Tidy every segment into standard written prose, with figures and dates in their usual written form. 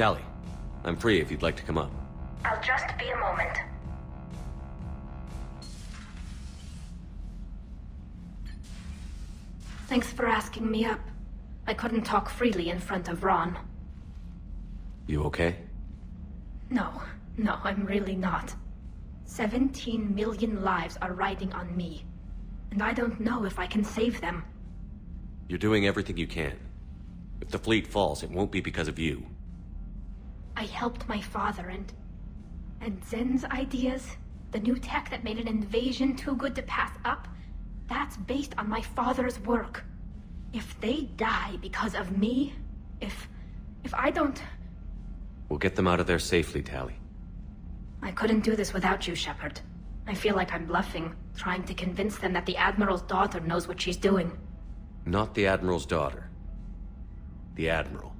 Tally, I'm free if you'd like to come up. I'll just be a moment. Thanks for asking me up. I couldn't talk freely in front of Ron. You okay? No, I'm really not. 17 million lives are riding on me, and I don't know if I can save them. You're doing everything you can. If the fleet falls, it won't be because of you. I helped my father and Zen's ideas, the new tech that made an invasion too good to pass up, that's based on my father's work. If they die because of me, if I don't... We'll get them out of there safely, Tally. I couldn't do this without you, Shepard. I feel like I'm bluffing, trying to convince them that the Admiral's daughter knows what she's doing. Not the Admiral's daughter. The Admiral.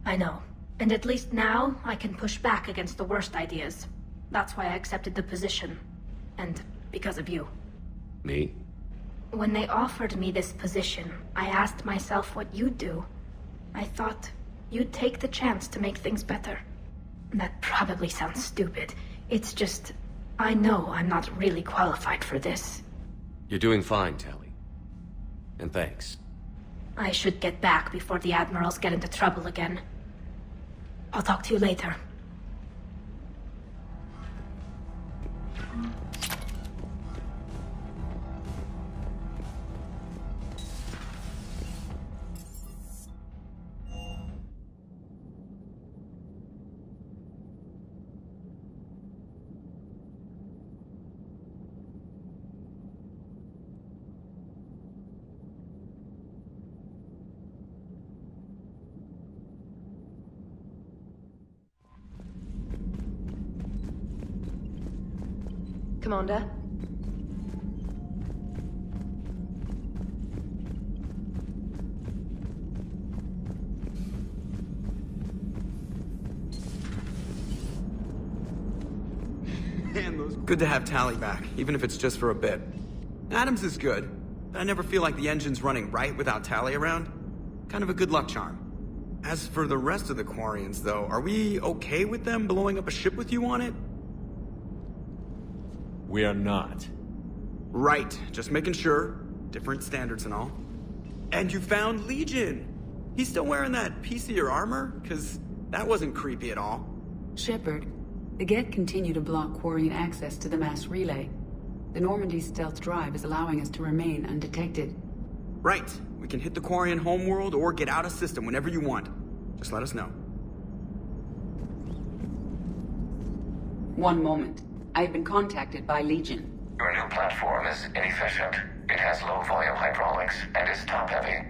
I know. And at least now, I can push back against the worst ideas. That's why I accepted the position. And because of you. Me? When they offered me this position, I asked myself what you'd do. I thought you'd take the chance to make things better. That probably sounds stupid. It's just, I know I'm not really qualified for this. You're doing fine, Tally. And thanks. I should get back before the Admirals get into trouble again. I'll talk to you later. Commander? Good to have Tally back, even if it's just for a bit. Adams is good, but I never feel like the engine's running right without Tally around. Kind of a good luck charm. As for the rest of the Quarians, though, are we okay with them blowing up a ship with you on it? We are not. Right, just making sure. Different standards and all. And you found Legion! He's still wearing that piece of your armor? Cause that wasn't creepy at all. Shepard, the geth continue to block Quarian access to the mass relay. The Normandy stealth drive is allowing us to remain undetected. Right, we can hit the Quarian homeworld or get out of system whenever you want. Just let us know. One moment. I've been contacted by Legion. Your new platform is inefficient. It has low-volume hydraulics and is top-heavy.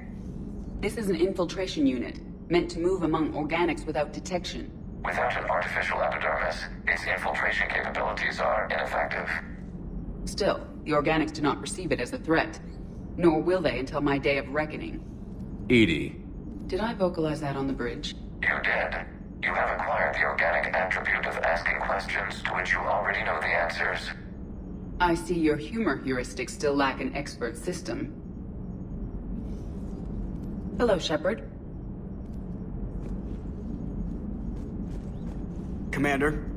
This is an infiltration unit, meant to move among organics without detection. Without an artificial epidermis, its infiltration capabilities are ineffective. Still, the organics do not perceive it as a threat. Nor will they until my day of reckoning. Edie. Did I vocalize that on the bridge? You did. You have acquired the organic attribute of asking questions to which you already know the answers. I see your humor heuristics still lack an expert system. Hello, Shepard. Commander.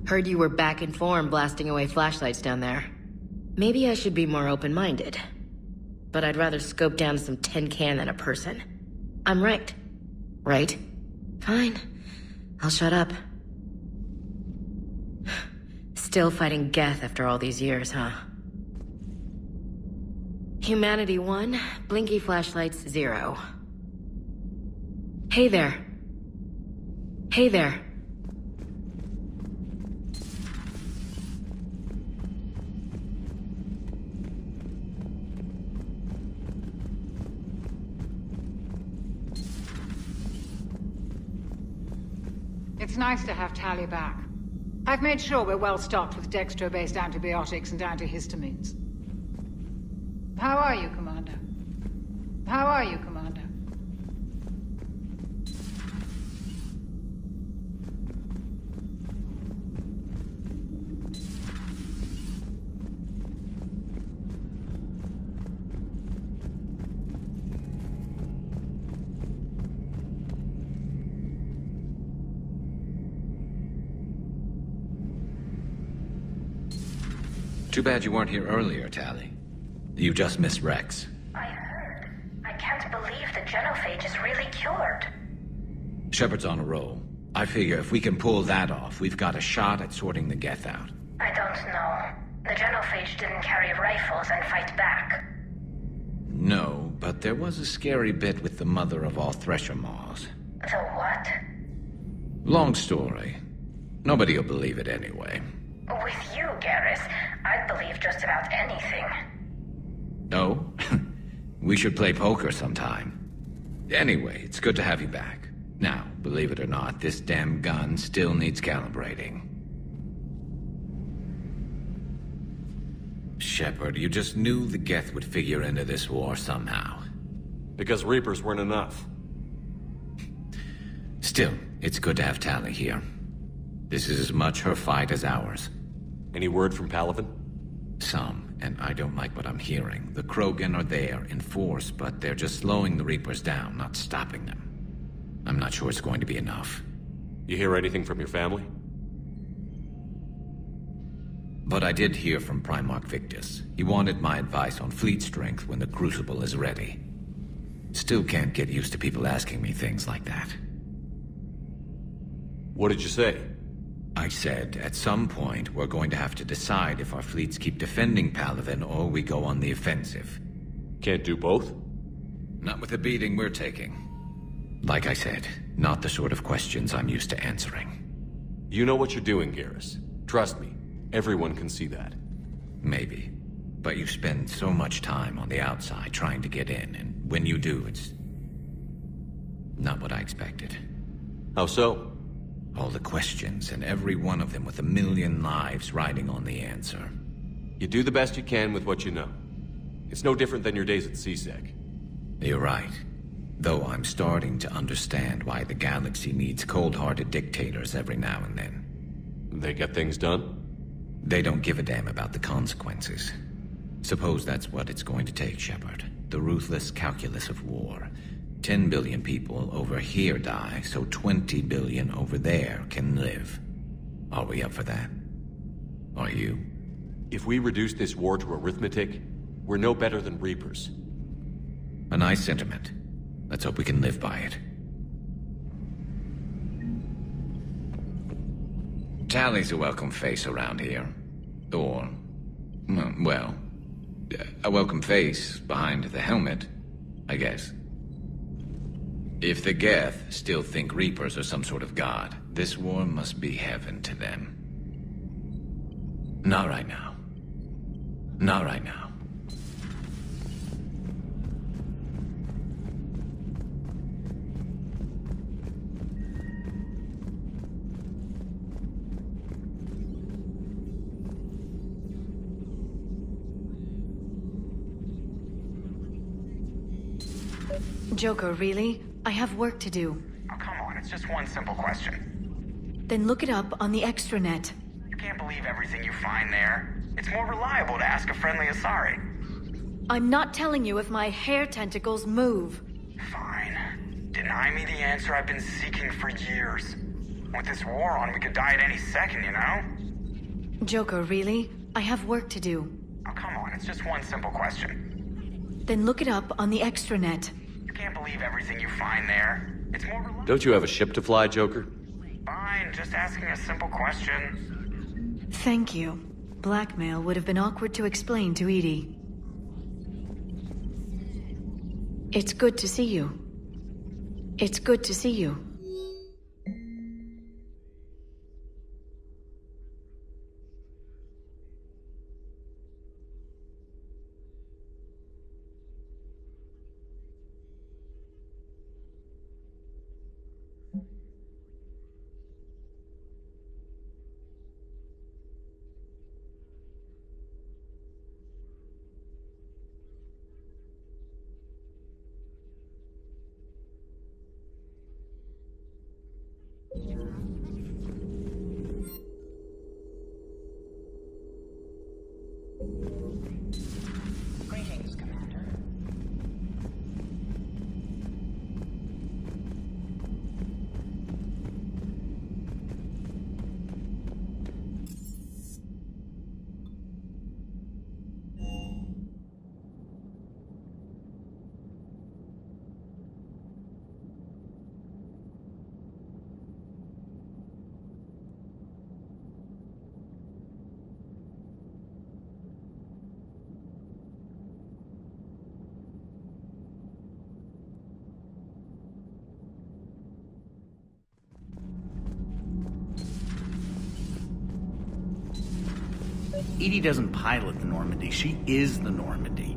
Heard you were back in form blasting away flashlights down there. Maybe I should be more open-minded. but I'd rather scope down some tin can than a person. I'm right. Right? Fine. I'll shut up. Still fighting geth after all these years, huh? Humanity 1, blinky flashlights 0. Hey there. Hey there. It's nice to have Tally back. I've made sure we're well stocked with dextro-based antibiotics and antihistamines. How are you, Commander? How are you, Commander? Too bad you weren't here earlier, Tally. You just missed Wrex. I heard. I can't believe the genophage is really cured. Shepard's on a roll. I figure if we can pull that off, we've got a shot at sorting the geth out. I don't know. The genophage didn't carry rifles and fight back. No, but there was a scary bit with the mother of all Thresher Maws. The what? Long story. Nobody'll believe it anyway. With you, Garrus, I'd believe just about anything. No? We should play poker sometime. Anyway, it's good to have you back. Now, believe it or not, this damn gun still needs calibrating. Shepard, you just knew the geth would figure into this war somehow. Because Reapers weren't enough. Still, it's good to have Tally here. This is as much her fight as ours. Any word from Palaven? Some, and I don't like what I'm hearing. The Krogan are there, in force, but they're just slowing the Reapers down, not stopping them. I'm not sure it's going to be enough. You hear anything from your family? But I did hear from Primarch Victus. He wanted my advice on fleet strength when the Crucible is ready. Still can't get used to people asking me things like that. What did you say? I said, at some point, we're going to have to decide if our fleets keep defending Palaven or we go on the offensive. Can't do both? Not with the beating we're taking. Like I said, not the sort of questions I'm used to answering. You know what you're doing, Garrus. Trust me, everyone can see that. Maybe. But you spend so much time on the outside trying to get in, and when you do, it's not what I expected. How so? All the questions, and every one of them with a million lives riding on the answer. You do the best you can with what you know. It's no different than your days at CSEC. You're right. Though I'm starting to understand why the galaxy needs cold-hearted dictators every now and then. They get things done? They don't give a damn about the consequences. Suppose that's what it's going to take, Shepard. The ruthless calculus of war. 10 billion people over here die, so 20 billion over there can live. Are we up for that? Are you? If we reduce this war to arithmetic, we're no better than Reapers. A nice sentiment. Let's hope we can live by it. Tally's a welcome face around here. Or, well, a welcome face behind the helmet, I guess. If the geth still think Reapers are some sort of god, this war must be heaven to them. Not right now. Not right now. Joker, really? I have work to do. Oh, come on, it's just one simple question. Then look it up on the extranet. You can't believe everything you find there. It's more reliable to ask a friendly Asari. I'm not telling you if my hair tentacles move. Fine. Deny me the answer I've been seeking for years. With this war on, we could die at any second, you know? Joker, really? I have work to do. Oh, come on, it's just one simple question. Then look it up on the extranet. You can't believe everything you find there. It's more reliable. Don't you have a ship to fly, Joker? Fine, just asking a simple question. Thank you. Blackmail would have been awkward to explain to Edie. It's good to see you. It's good to see you. Greetings, Commander. Edie doesn't pilot the Normandy, she is the Normandy.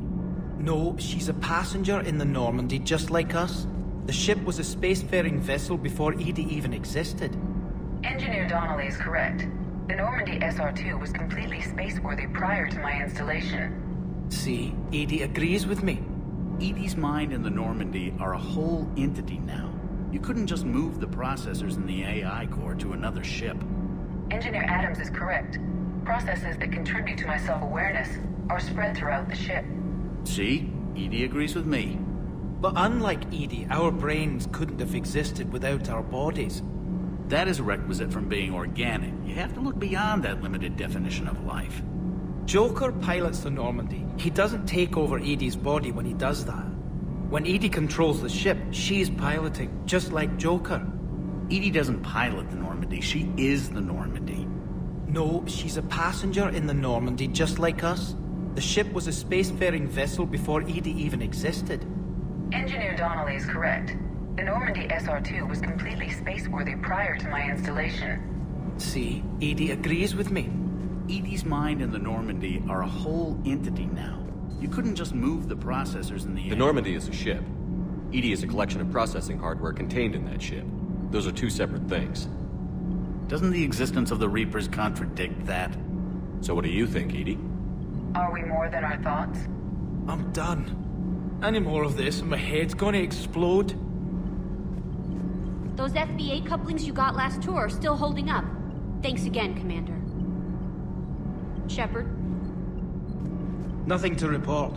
No, she's a passenger in the Normandy, just like us. The ship was a spacefaring vessel before Edie even existed. Engineer Donnelly is correct. The Normandy SR-2 was completely spaceworthy prior to my installation. See, Edie agrees with me. Edie's mind and the Normandy are a whole entity now. You couldn't just move the processors in the AI core to another ship. Engineer Adams is correct. Processes that contribute to my self-awareness are spread throughout the ship. See? Edie agrees with me. But unlike Edie, our brains couldn't have existed without our bodies. That is a requisite from being organic. You have to look beyond that limited definition of life. Joker pilots the Normandy. He doesn't take over Edie's body when he does that. When Edie controls the ship, she's piloting, just like Joker. Edie doesn't pilot the Normandy, she is the Normandy. No, she's a passenger in the Normandy, just like us. The ship was a spacefaring vessel before Edie even existed. Engineer Donnelly is correct. The Normandy SR-2 was completely spaceworthy prior to my installation. See, Edie agrees with me. Edie's mind and the Normandy are a whole entity now. You couldn't just move the processors in the... The Normandy is a ship. Edie is a collection of processing hardware contained in that ship. Those are two separate things. Doesn't the existence of the Reapers contradict that? So what do you think, Edie? Are we more than our thoughts? I'm done. Any more of this and my head's gonna explode. Those FBA couplings you got last tour are still holding up. Thanks again, Commander. Shepard? Nothing to report.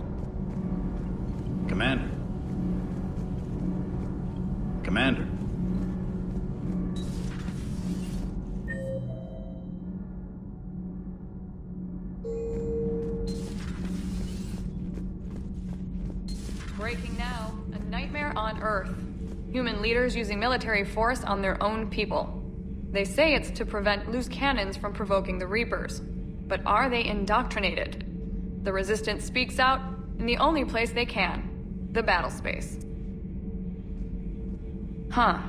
Commander. Commander. Breaking now. A nightmare on Earth. Human leaders using military force on their own people. They say it's to prevent loose cannons from provoking the Reapers. But are they indoctrinated? The Resistance speaks out in the only place they can. The battle space. Huh.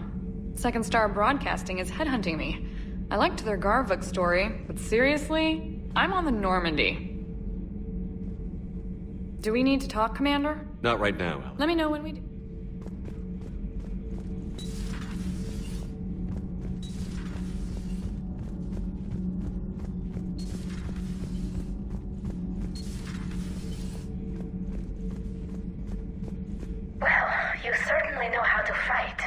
Second Star Broadcasting is headhunting me. I liked their Garvuk story, but seriously? I'm on the Normandy. Do we need to talk, Commander? Not right now, Alan. Let me know when we do. Well, you certainly know how to fight.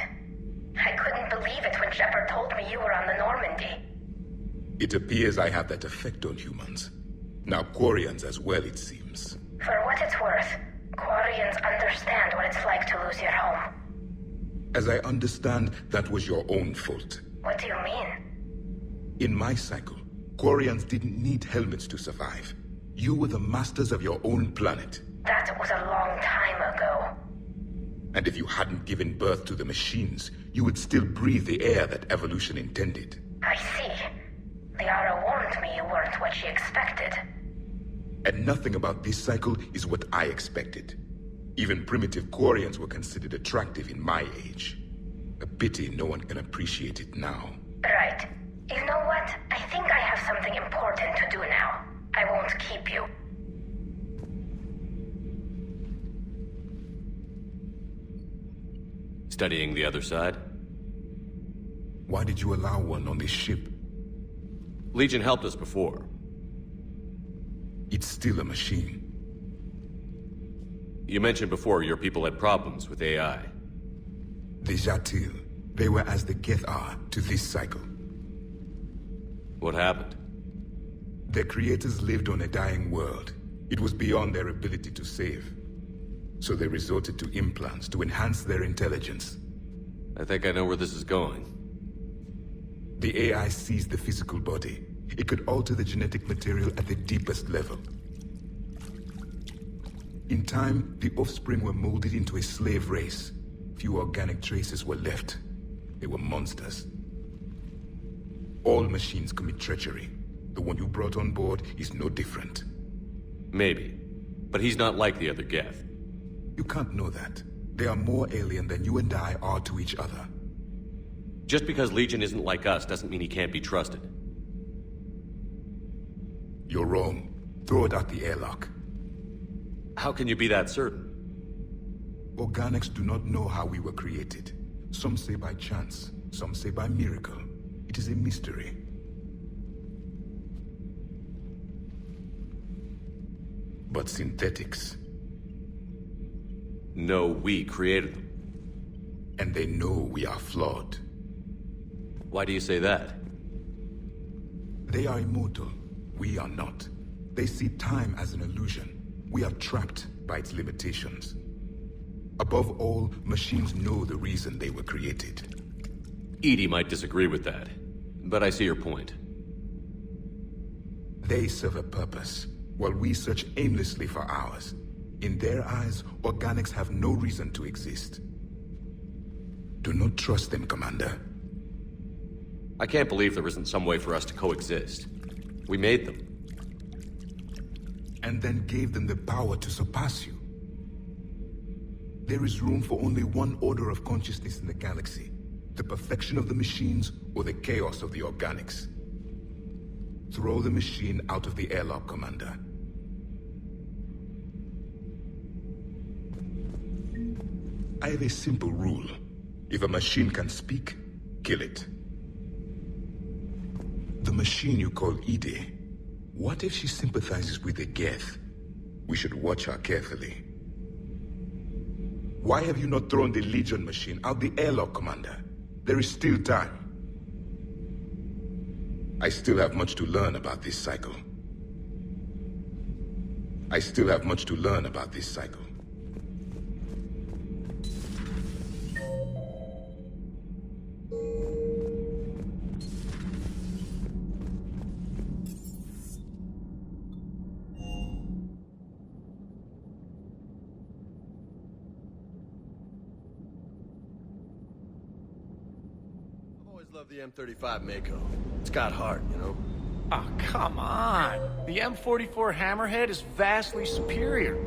I couldn't believe it when Shepard told me you were on the Normandy. It appears I have that effect on humans. Now Quarians as well, it seems. For what it's worth, Quarians understand what it's like to lose your home. As I understand, that was your own fault. What do you mean? In my cycle, Quarians didn't need helmets to survive. You were the masters of your own planet. That was a long time And if you hadn't given birth to the machines, you would still breathe the air that evolution intended. I see. Liara warned me you weren't what she expected. And nothing about this cycle is what I expected. Even primitive Quarians were considered attractive in my age. A pity no one can appreciate it now. Right. You know what? I think I have something important to do now. I won't keep you. Studying the other side? Why did you allow one on this ship? Legion helped us before. It's still a machine. You mentioned before your people had problems with AI. The Jatil. They were as the geth are to this cycle. What happened? Their creators lived on a dying world. It was beyond their ability to save. So they resorted to implants to enhance their intelligence. I think I know where this is going. The AI seized the physical body. It could alter the genetic material at the deepest level. In time, the offspring were molded into a slave race. Few organic traces were left. They were monsters. All machines commit treachery. The one you brought on board is no different. Maybe. But he's not like the other geth. You can't know that. They are more alien than you and I are to each other. Just because Legion isn't like us doesn't mean he can't be trusted. You're wrong. Throw it out the airlock. How can you be that certain? Organics do not know how we were created. Some say by chance, some say by miracle. It is a mystery. But synthetics... No, we created them. And they know we are flawed. Why do you say that? They are immortal. We are not. They see time as an illusion. We are trapped by its limitations. Above all, machines know the reason they were created. EDI might disagree with that, but I see your point. They serve a purpose, while we search aimlessly for ours. In their eyes, organics have no reason to exist. Do not trust them, Commander. I can't believe there isn't some way for us to coexist. We made them. And then gave them the power to surpass you. There is room for only one order of consciousness in the galaxy. The perfection of the machines or the chaos of the organics. Throw the machine out of the airlock, Commander. I have a simple rule. If a machine can speak, kill it. The machine you call EDI, what if she sympathizes with the geth? We should watch her carefully. Why have you not thrown the Legion machine out the airlock, Commander? There is still time. I still have much to learn about this cycle. Love the M35 Mako. It's got heart, you know? Oh, come on. The M44 Hammerhead is vastly superior.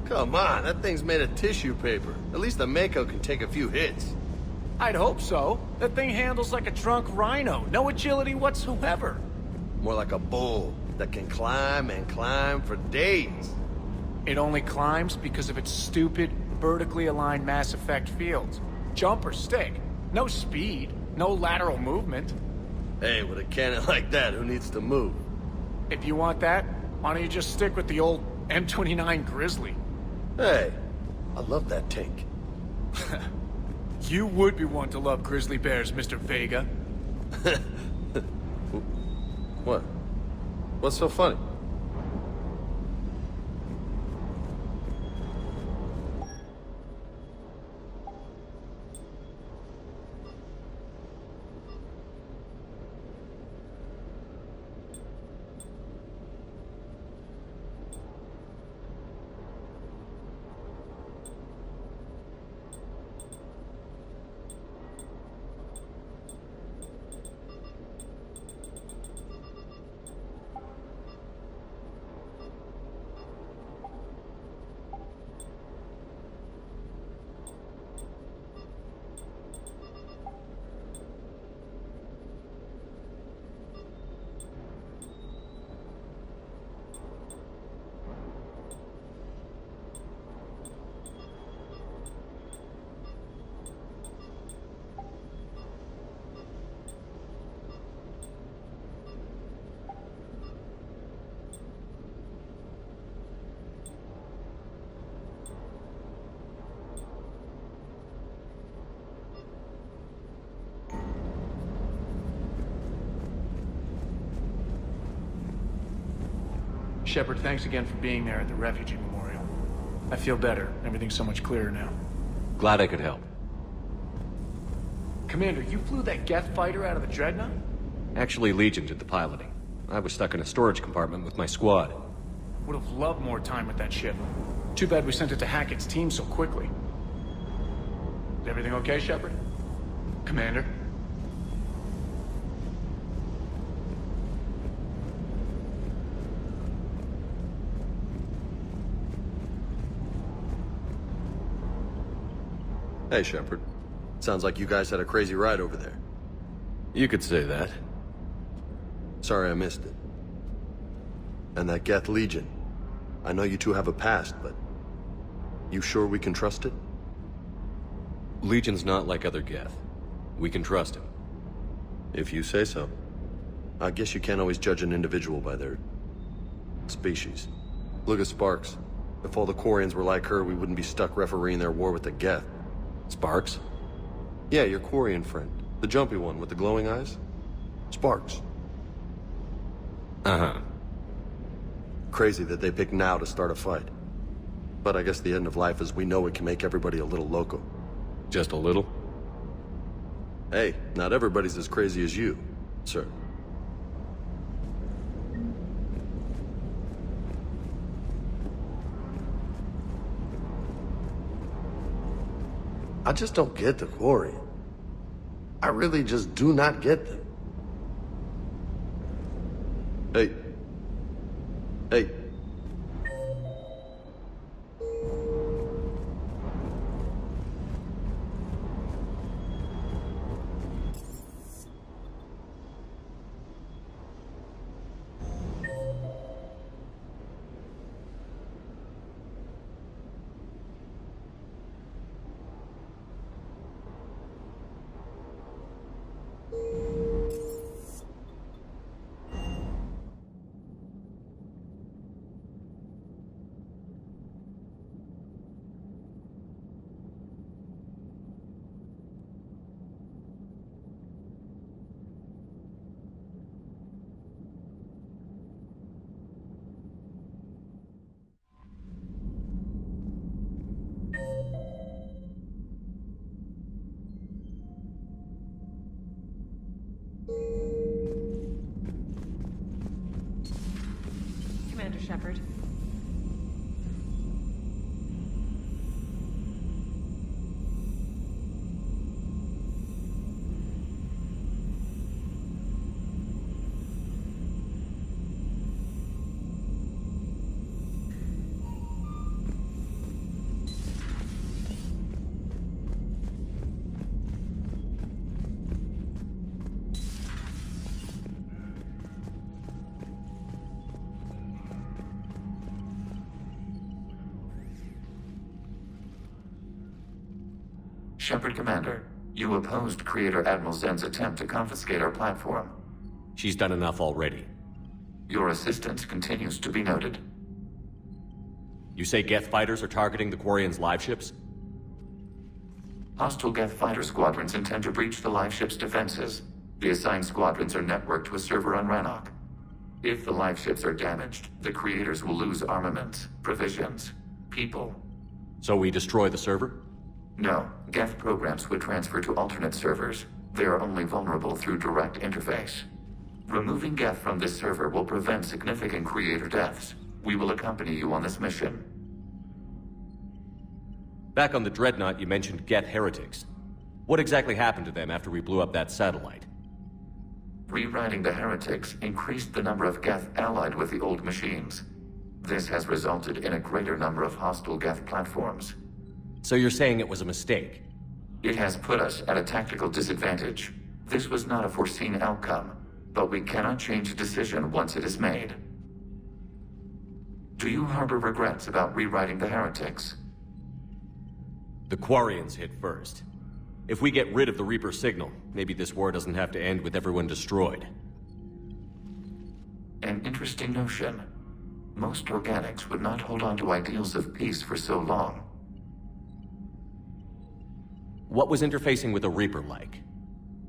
Come on, that thing's made of tissue paper. At least the Mako can take a few hits. I'd hope so. That thing handles like a drunk rhino. No agility whatsoever. More like a bull that can climb and climb for days. It only climbs because of its stupid, vertically aligned Mass Effect fields. Jump or stick. No speed. No lateral movement. Hey, with a cannon like that, who needs to move? If you want that, why don't you just stick with the old M29 Grizzly? Hey, I love that tank. You would be one to love grizzly bears, Mr. Vega. What? What's so funny? Shepard, thanks again for being there at the refugee memorial. I feel better. Everything's so much clearer now. Glad I could help. Commander, you flew that geth fighter out of the Dreadnought? Actually, Legion did the piloting. I was stuck in a storage compartment with my squad. Would have loved more time with that ship. Too bad we sent it to Hackett's team so quickly. Is everything okay, Shepard? Commander? Hey, Shepard. Sounds like you guys had a crazy ride over there. You could say that. Sorry I missed it. And that Geth Legion. I know you two have a past, but... you sure we can trust it? Legion's not like other Geth. We can trust him. If you say so. I guess you can't always judge an individual by their... species. Look at Sparks. If all the Quarians were like her, we wouldn't be stuck refereeing their war with the Geth. Sparks? Yeah, your Quarian friend. The jumpy one with the glowing eyes. Sparks. Uh-huh. Crazy that they pick now to start a fight. But I guess the end of life as we know it can make everybody a little loco. Just a little? Hey, not everybody's as crazy as you, sir. I just don't get the Quarian. I really just do not get them. Hey. Hey. Commander Shepard. Shepard Commander, you opposed Creator Admiral Zen's attempt to confiscate our platform. She's done enough already. Your assistance continues to be noted. You say Geth fighters are targeting the Quarians' live ships? Hostile Geth fighter squadrons intend to breach the live ship's defenses. The assigned squadrons are networked to a server on Rannoch. If the live ships are damaged, the Creators will lose armaments, provisions, people. So we destroy the server? No, Geth programs would transfer to alternate servers. They are only vulnerable through direct interface. Removing Geth from this server will prevent significant Creator deaths. We will accompany you on this mission. Back on the Dreadnought, you mentioned Geth heretics. What exactly happened to them after we blew up that satellite? Rewriting the heretics increased the number of Geth allied with the old machines. This has resulted in a greater number of hostile Geth platforms. So you're saying it was a mistake? It has put us at a tactical disadvantage. This was not a foreseen outcome, but we cannot change a decision once it is made. Do you harbor regrets about rewriting the heretics? The Quarians hit first. If we get rid of the Reaper signal, maybe this war doesn't have to end with everyone destroyed. An interesting notion. Most organics would not hold on to ideals of peace for so long. What was interfacing with a Reaper like?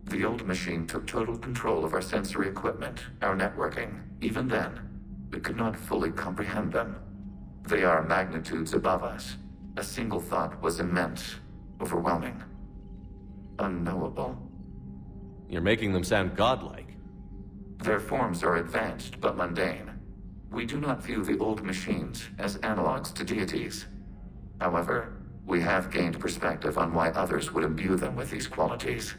The old machine took total control of our sensory equipment, our networking. Even then, We could not fully comprehend them. They are magnitudes above us. A single thought was immense, overwhelming, unknowable. You're making them sound godlike. Their forms are advanced but mundane. We do not view the old machines as analogs to deities. However, we have gained perspective on why others would imbue them with these qualities.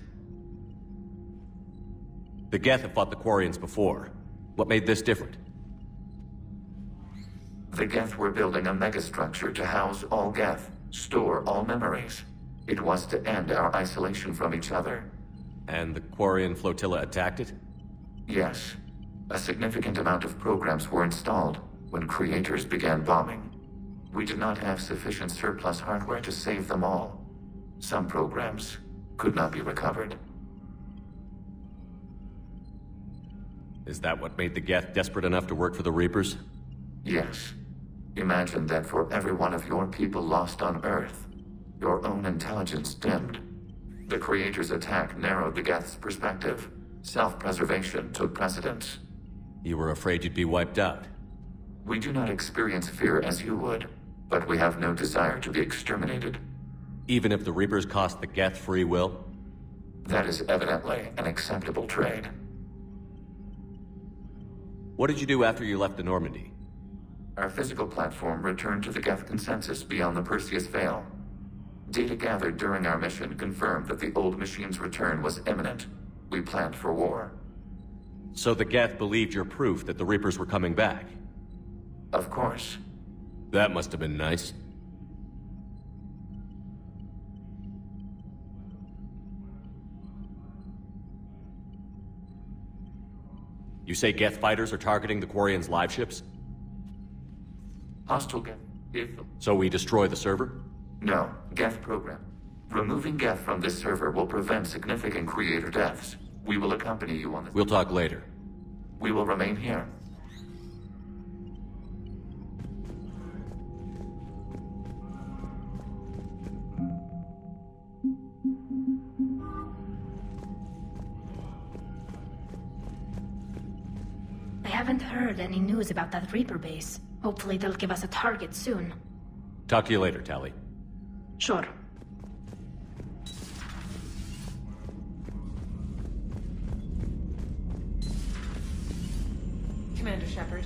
The Geth have fought the Quarians before. What made this different? The Geth were building a megastructure to house all Geth, store all memories. It was to end our isolation from each other. And the Quarian flotilla attacked it? Yes. A significant amount of programs were installed when creators began bombing. We did not have sufficient surplus hardware to save them all. Some programs could not be recovered. Is that what made the Geth desperate enough to work for the Reapers? Yes. Imagine that for every one of your people lost on Earth, your own intelligence dimmed. The Creator's attack narrowed the Geth's perspective. Self-preservation took precedence. You were afraid you'd be wiped out. We do not experience fear as you would, but we have no desire to be exterminated. Even if the Reapers cost the Geth free will? That is evidently an acceptable trade. What did you do after you left the Normandy? Our physical platform returned to the Geth consensus beyond the Perseus Veil. Data gathered during our mission confirmed that the old machine's return was imminent. We planned for war. So the Geth believed your proof that the Reapers were coming back? Of course. That must have been nice. You say Geth fighters are targeting the Quarians' live ships? Hostile Geth. So we destroy the server? No, Geth program. Removing Geth from this server will prevent significant creator deaths. We will accompany you on this. We'll talk later. We will remain here. I haven't heard any news about that Reaper base. Hopefully they'll give us a target soon. Talk to you later, Tali. Sure. Commander Shepard.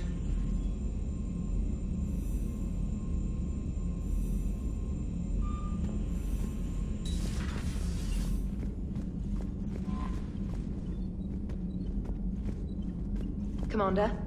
Commander?